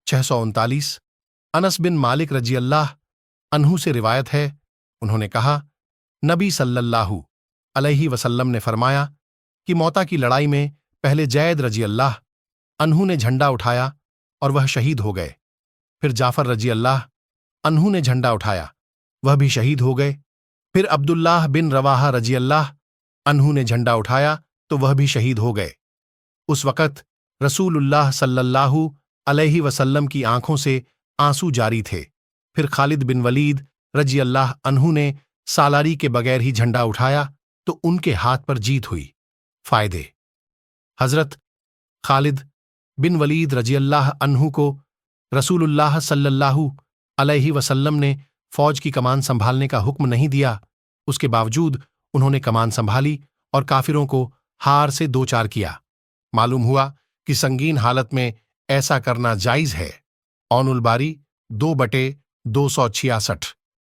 639 انس بن مالک رضی اللہ عنہ سے روایت ہے، انہوں نے کہا، نبی صلی اللہ علیہ وسلم نے فرمایا کہ موتا کی لڑائی میں پہلے زید رضی اللہ عنہ نے جھنڈا اٹھایا اور وہ شہید ہو گئے، پھر جعفر رضی اللہ عنہ نے جھنڈا اٹھایا، وہ بھی شہید ہو گئے، پھر عبداللہ بن رواحہ رضی اللہ عنہ نے جھنڈا اٹھایا تو وہ بھی شہید ہو گئے۔ اس وقت رسول اللہ صلی اللہ علیہ وسلم کی آنکھوں سے آنسو جاری تھے، پھر خالد بن ولید رضی اللہ عنہ نے سالاری کے بغیر ہی جھنڈا اٹھایا تو ان کے ہاتھ پر جیت ہوئی۔ فائدے: حضرت خالد بن ولید رضی اللہ عنہ کو رسول اللہ صلی اللہ علیہ وسلم نے فوج کی کمان سنبھالنے کا حکم نہیں دیا، اس کے باوجود انہوں نے کمان سنبھالی اور کافروں کو ہار سے دوچار کیا۔ معلوم ہوا کہ سنگین حالت میں ایسا کرنا جائز ہے۔ عون الباری 2/266